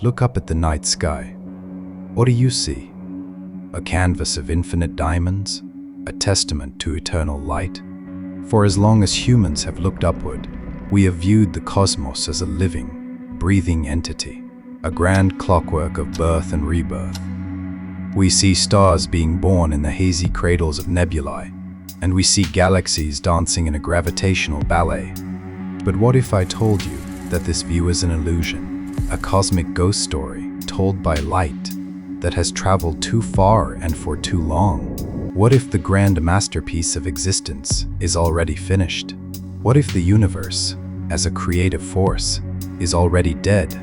Look up at the night sky. What do you see? A canvas of infinite diamonds? A testament to eternal light? For as long as humans have looked upward, we have viewed the cosmos as a living, breathing entity, a grand clockwork of birth and rebirth. We see stars being born in the hazy cradles of nebulae, and we see galaxies dancing in a gravitational ballet. But what if I told you that this view is an illusion, a cosmic ghost story told by light that has traveled too far and for too long? What if the grand masterpiece of existence is already finished? What if the universe, as a creative force, is already dead,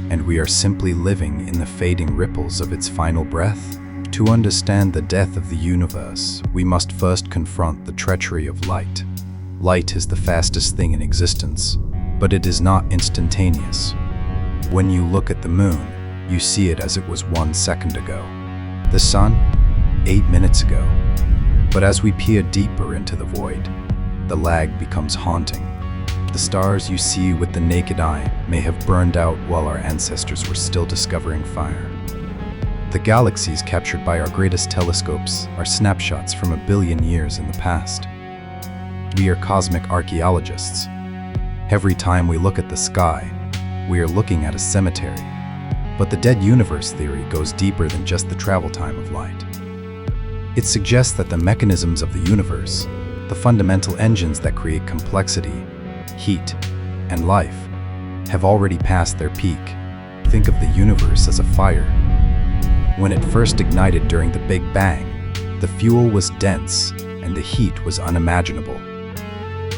and we are simply living in the fading ripples of its final breath? To understand the death of the universe, we must first confront the treachery of light. Light is the fastest thing in existence, but it is not instantaneous. When you look at the moon, you see it as it was 1 second ago. The sun, 8 minutes ago. But as we peer deeper into the void, the lag becomes haunting. The stars you see with the naked eye may have burned out while our ancestors were still discovering fire. The galaxies captured by our greatest telescopes are snapshots from 1 billion years in the past. We are cosmic archaeologists. Every time we look at the sky, we are looking at a cemetery. But the dead universe theory goes deeper than just the travel time of light. It suggests that the mechanisms of the universe, the fundamental engines that create complexity, heat, and life, have already passed their peak. Think of the universe as a fire. When it first ignited during the Big Bang, the fuel was dense and the heat was unimaginable.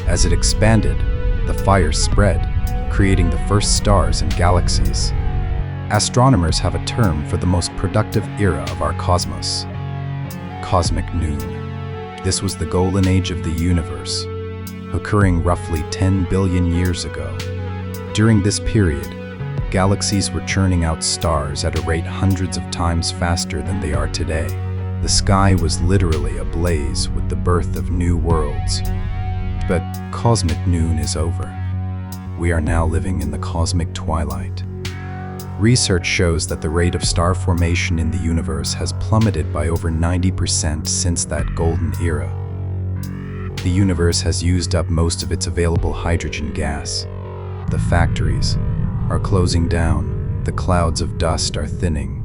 As it expanded, the fire spread, creating the first stars and galaxies. Astronomers have a term for the most productive era of our cosmos: cosmic noon. This was the golden age of the universe, occurring roughly 10 billion years ago. During this period, galaxies were churning out stars at a rate hundreds of times faster than they are today. The sky was literally ablaze with the birth of new worlds. But cosmic noon is over. We are now living in the cosmic twilight. Research shows that the rate of star formation in the universe has plummeted by over 90% since that golden era. The universe has used up most of its available hydrogen gas. The factories are closing down. The clouds of dust are thinning.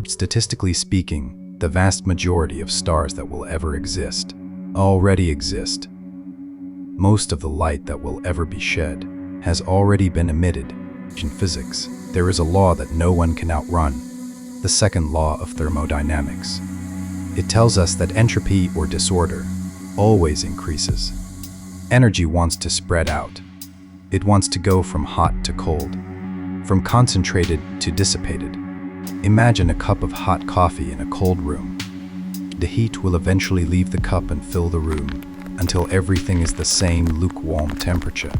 Statistically speaking, the vast majority of stars that will ever exist already exist. Most of the light that will ever be shed has already been emitted. In physics, there is a law that no one can outrun, the second law of thermodynamics. It tells us that entropy or disorder always increases. Energy wants to spread out. It wants to go from hot to cold, from concentrated to dissipated. Imagine a cup of hot coffee in a cold room. The heat will eventually leave the cup and fill the room until everything is the same lukewarm temperature.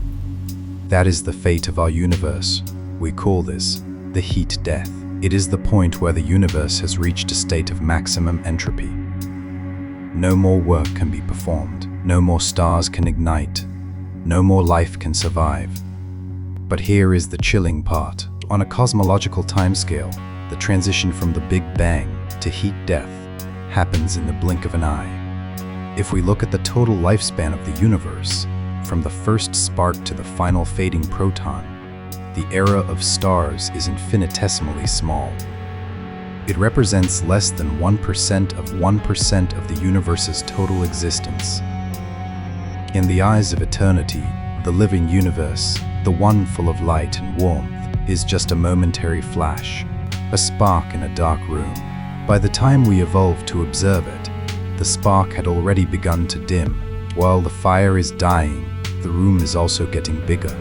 That is the fate of our universe. We call this the heat death. It is the point where the universe has reached a state of maximum entropy. No more work can be performed. No more stars can ignite. No more life can survive. But here is the chilling part. On a cosmological timescale, the transition from the Big Bang to heat death happens in the blink of an eye. If we look at the total lifespan of the universe, from the first spark to the final fading proton, the era of stars is infinitesimally small. It represents less than 1% of 1% of the universe's total existence. In the eyes of eternity, the living universe, the one full of light and warmth, is just a momentary flash, a spark in a dark room. By the time we evolved to observe it, the spark had already begun to dim. While the fire is dying, the room is also getting bigger.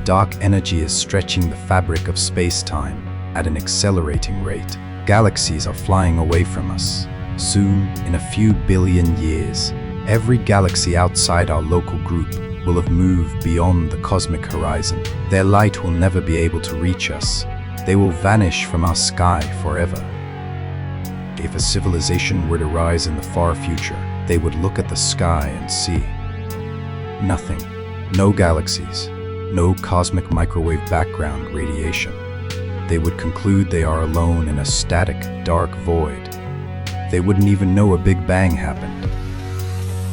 Dark energy is stretching the fabric of space-time at an accelerating rate. Galaxies are flying away from us. Soon, in a few billion years, every galaxy outside our local group will have moved beyond the cosmic horizon. Their light will never be able to reach us. They will vanish from our sky forever. If a civilization were to rise in the far future, they would look at the sky and see nothing. No galaxies, no cosmic microwave background radiation. They would conclude they are alone in a static, dark void. They wouldn't even know a Big Bang happened.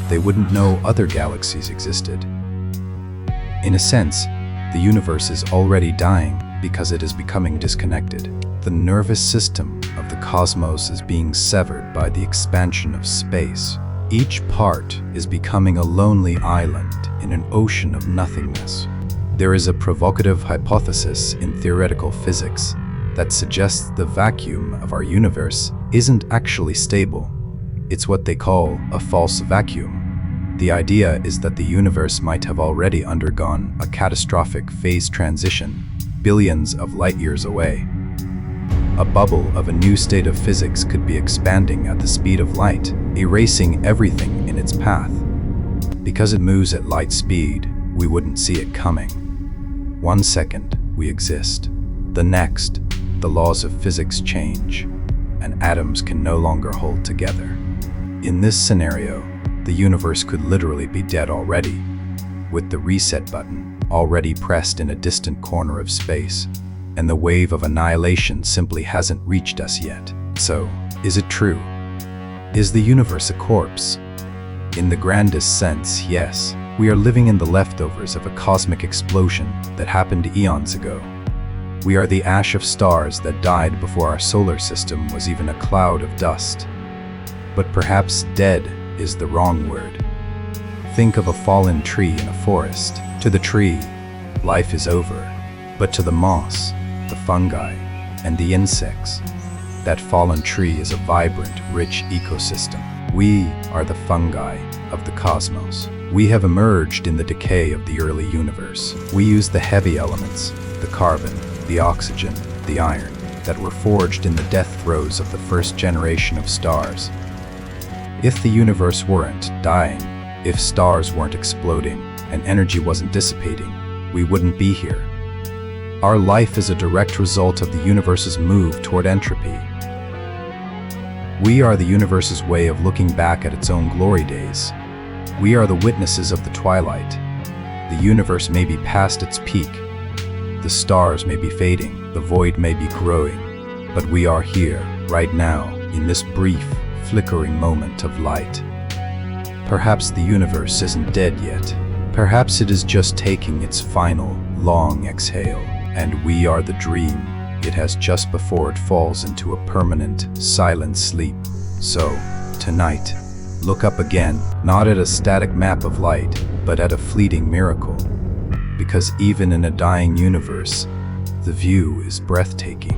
They wouldn't know other galaxies existed. In a sense, the universe is already dying because it is becoming disconnected. The nervous system of the cosmos is being severed by the expansion of space. Each part is becoming a lonely island in an ocean of nothingness. There is a provocative hypothesis in theoretical physics that suggests the vacuum of our universe isn't actually stable. It's what they call a false vacuum. The idea is that the universe might have already undergone a catastrophic phase transition billions of light years away. A bubble of a new state of physics could be expanding at the speed of light, erasing everything in its path. Because it moves at light speed, we wouldn't see it coming. 1 second, we exist. The next, the laws of physics change, and atoms can no longer hold together. In this scenario, the universe could literally be dead already, with the reset button already pressed in a distant corner of space, and the wave of annihilation simply hasn't reached us yet. So, is it true? Is the universe a corpse? In the grandest sense, yes. We are living in the leftovers of a cosmic explosion that happened eons ago. We are the ash of stars that died before our solar system was even a cloud of dust. But perhaps dead is the wrong word. Think of a fallen tree in a forest. To the tree, life is over. But to the moss, the fungi, and the insects, that fallen tree is a vibrant, rich ecosystem. We are the fungi of the cosmos. We have emerged in the decay of the early universe. We use the heavy elements, the carbon, the oxygen, the iron, that were forged in the death throes of the first generation of stars. If the universe weren't dying, if stars weren't exploding, and energy wasn't dissipating, we wouldn't be here. Our life is a direct result of the universe's move toward entropy. We are the universe's way of looking back at its own glory days. We are the witnesses of the twilight. The universe may be past its peak. The stars may be fading, the void may be growing, but we are here, right now, in this brief, flickering moment of light. Perhaps the universe isn't dead yet. Perhaps it is just taking its final, long exhale, and we are the dream it has just before it falls into a permanent, silent sleep. So, tonight, look up again, not at a static map of light, but at a fleeting miracle. Because even in a dying universe, the view is breathtaking.